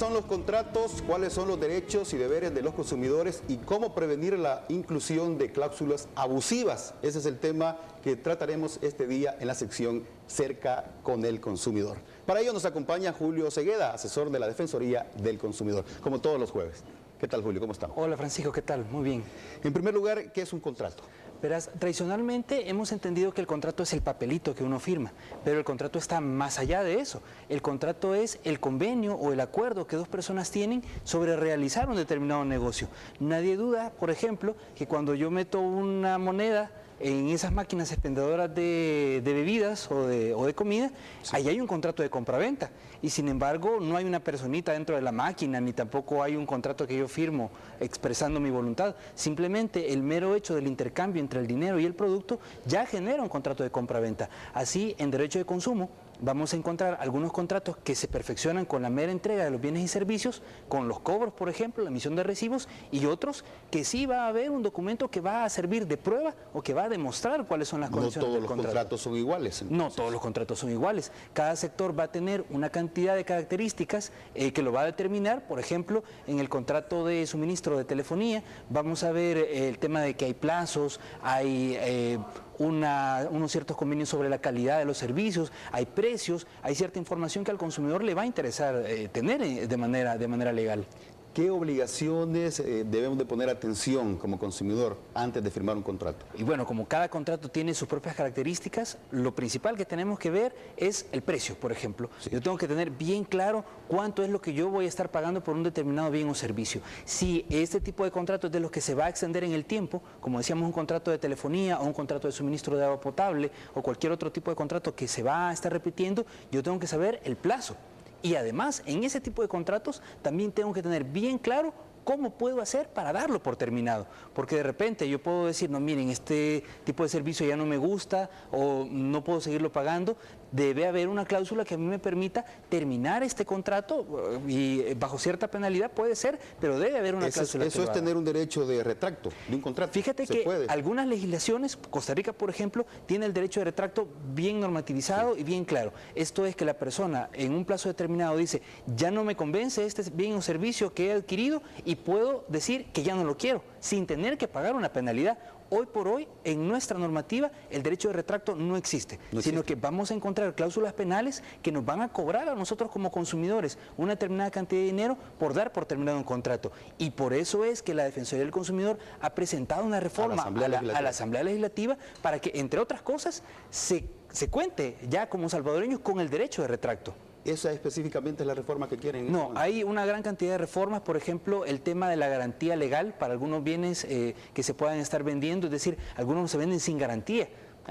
son los contratos? ¿Cuáles son los derechos y deberes de los consumidores? ¿Y cómo prevenir la inclusión de cláusulas abusivas? Ese es el tema que trataremos este día en la sección Cerca con el Consumidor. Para ello nos acompaña Julio Segueda, asesor de la Defensoría del Consumidor, como todos los jueves. ¿Qué tal, Julio? ¿Cómo estamos? Hola, Francisco, ¿qué tal? Muy bien. En primer lugar, ¿qué es un contrato? Verás, tradicionalmente hemos entendido que el contrato es el papelito que uno firma, pero el contrato está más allá de eso. El contrato es el convenio o el acuerdo que dos personas tienen sobre realizar un determinado negocio. Nadie duda, por ejemplo, que cuando yo meto una moneda en esas máquinas expendedoras de bebidas o de comida, sí, ahí hay un contrato de compraventa. Y sin embargo, no hay una personita dentro de la máquina, ni tampoco hay un contrato que yo firmo expresando mi voluntad. Simplemente el mero hecho del intercambio entre el dinero y el producto ya genera un contrato de compraventa. Así, en derecho de consumo, vamos a encontrar algunos contratos que se perfeccionan con la mera entrega de los bienes y servicios, con los cobros, por ejemplo, la emisión de recibos, y otros que sí va a haber un documento que va a servir de prueba o que va a demostrar cuáles son las condiciones del contrato. No todos los contratos son iguales. Entonces. No todos los contratos son iguales. Cada sector va a tener una cantidad de características que lo va a determinar. Por ejemplo, en el contrato de suministro de telefonía vamos a ver el tema de que hay plazos, hay unos ciertos convenios sobre la calidad de los servicios, hay precios, hay cierta información que al consumidor le va a interesar tener de manera legal. ¿Qué obligaciones debemos de poner atención como consumidor antes de firmar un contrato? Y bueno, como cada contrato tiene sus propias características, lo principal que tenemos que ver es el precio, por ejemplo. Sí. Yo tengo que tener bien claro cuánto es lo que yo voy a estar pagando por un determinado bien o servicio. Si este tipo de contrato es de los que se va a extender en el tiempo, como decíamos, un contrato de telefonía o un contrato de suministro de agua potable o cualquier otro tipo de contrato que se va a estar repitiendo, yo tengo que saber el plazo. Y además, en ese tipo de contratos también tengo que tener bien claro cómo puedo hacer para darlo por terminado. Porque de repente yo puedo decir, no, miren, este tipo de servicio ya no me gusta o no puedo seguirlo pagando. Debe haber una cláusula que a mí me permita terminar este contrato y bajo cierta penalidad puede ser, pero debe haber una cláusula. Eso es tener un derecho de retracto de un contrato. Fíjate que algunas legislaciones, Costa Rica, por ejemplo, tiene el derecho de retracto bien normativizado, sí, y bien claro. Esto es que la persona en un plazo determinado dice, ya no me convence este bien o servicio que he adquirido y puedo decir que ya no lo quiero, sin tener que pagar una penalidad. Hoy por hoy, en nuestra normativa, el derecho de retracto no existe, sino que vamos a encontrar cláusulas penales que nos van a cobrar a nosotros como consumidores una determinada cantidad de dinero por dar por terminado un contrato. Y por eso es que la Defensoría del Consumidor ha presentado una reforma a la Asamblea Legislativa para que, entre otras cosas, se cuente ya como salvadoreños con el derecho de retracto. ¿Esa específicamente es la reforma que quieren? No, hay una gran cantidad de reformas, por ejemplo, el tema de la garantía legal para algunos bienes que se puedan estar vendiendo, es decir, algunos se venden sin garantía.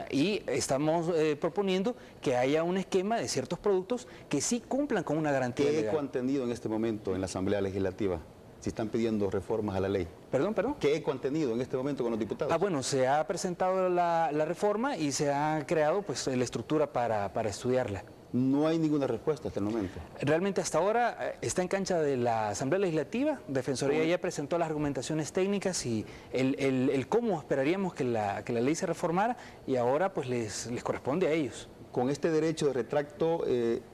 Y estamos proponiendo que haya un esquema de ciertos productos que sí cumplan con una garantía legal. ¿Qué eco han tenido en este momento en la Asamblea Legislativa? Si están pidiendo reformas a la ley. Perdón. ¿Qué eco han tenido en este momento con los diputados? Bueno, se ha presentado la reforma y se ha creado pues la estructura para estudiarla. No hay ninguna respuesta hasta el momento. Realmente hasta ahora está en cancha de la Asamblea Legislativa. Defensoría ya presentó las argumentaciones técnicas y el cómo esperaríamos que la ley se reformara y ahora pues les corresponde a ellos. Con este derecho de retracto,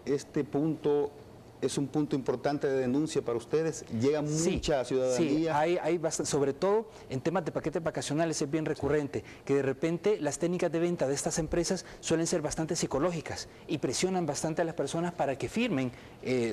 este punto es un punto importante de denuncia para ustedes. Llega mucha ciudadanía. Sí, hay bastante, sobre todo en temas de paquetes vacacionales es bien recurrente, que de repente las técnicas de venta de estas empresas suelen ser bastante psicológicas y presionan bastante a las personas para que firmen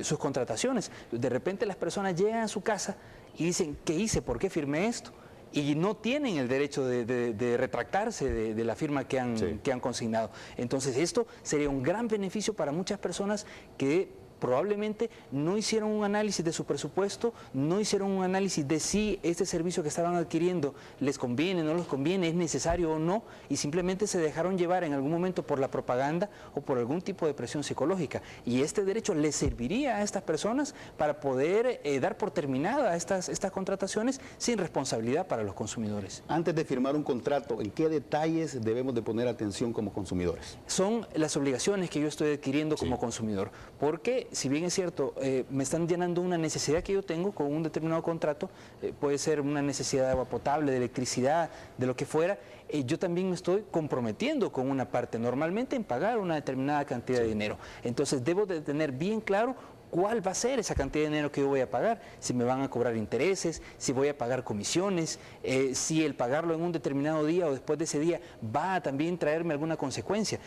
sus contrataciones. De repente las personas llegan a su casa y dicen, ¿qué hice? ¿Por qué firmé esto? Y no tienen el derecho de retractarse de la firma que han consignado. Entonces esto sería un gran beneficio para muchas personas que probablemente no hicieron un análisis de su presupuesto, no hicieron un análisis de si este servicio que estaban adquiriendo les conviene, no les conviene, es necesario o no, y simplemente se dejaron llevar en algún momento por la propaganda o por algún tipo de presión psicológica. Y este derecho les serviría a estas personas para poder dar por terminada estas contrataciones sin responsabilidad para los consumidores. Antes de firmar un contrato, ¿en qué detalles debemos de poner atención como consumidores? Son las obligaciones que yo estoy adquiriendo como consumidor, porque si bien es cierto, me están llenando una necesidad que yo tengo con un determinado contrato, puede ser una necesidad de agua potable, de electricidad, de lo que fuera, yo también me estoy comprometiendo con una parte, normalmente en pagar una determinada cantidad de dinero. Entonces debo de tener bien claro cuál va a ser esa cantidad de dinero que yo voy a pagar, si me van a cobrar intereses, si voy a pagar comisiones, si el pagarlo en un determinado día o después de ese día va a también traerme alguna consecuencia.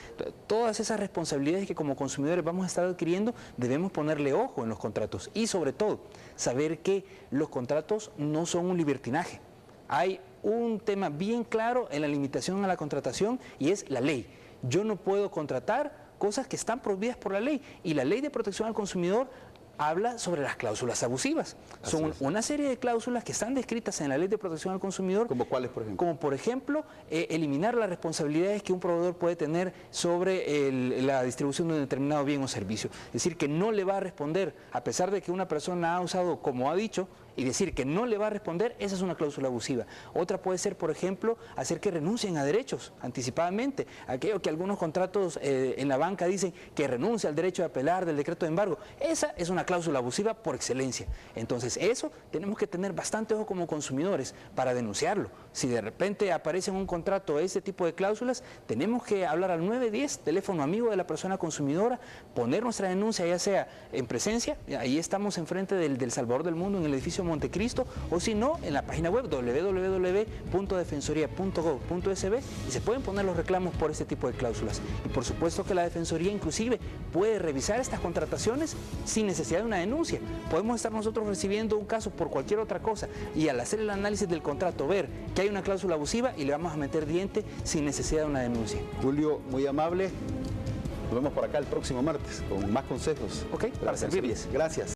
Todas esas responsabilidades que como consumidores vamos a estar adquiriendo, debemos ponerle ojo en los contratos y sobre todo saber que los contratos no son un libertinaje. Hay un tema bien claro en la limitación a la contratación y es la ley. Yo no puedo contratar cosas que están prohibidas por la ley y la ley de protección al consumidor habla sobre las cláusulas abusivas. Son una serie de cláusulas que están descritas en la Ley de Protección al Consumidor. ¿Como cuáles, por ejemplo? Como, por ejemplo, eliminar las responsabilidades que un proveedor puede tener sobre la distribución de un determinado bien o servicio. Es decir, que no le va a responder, a pesar de que una persona ha usado como ha dicho, y decir que no le va a responder, esa es una cláusula abusiva. Otra puede ser, por ejemplo, hacer que renuncien a derechos anticipadamente. Aquello que algunos contratos en la banca dicen que renuncia al derecho de apelar del decreto de embargo. Esa es una cláusula abusiva por excelencia. Entonces, eso tenemos que tener bastante ojo como consumidores para denunciarlo. Si de repente aparece en un contrato ese tipo de cláusulas, tenemos que hablar al 910, teléfono amigo de la persona consumidora, poner nuestra denuncia, ya sea en presencia, ahí estamos enfrente del Salvador del Mundo, en el edificio Montecristo, o si no, en la página web www.defensoría.gov.sb y se pueden poner los reclamos por este tipo de cláusulas. Y por supuesto que la Defensoría inclusive puede revisar estas contrataciones sin necesidad de una denuncia. Podemos estar nosotros recibiendo un caso por cualquier otra cosa y al hacer el análisis del contrato ver que hay una cláusula abusiva y le vamos a meter diente sin necesidad de una denuncia. Julio, muy amable. Nos vemos por acá el próximo martes con más consejos. Ok, para servirles. Gracias.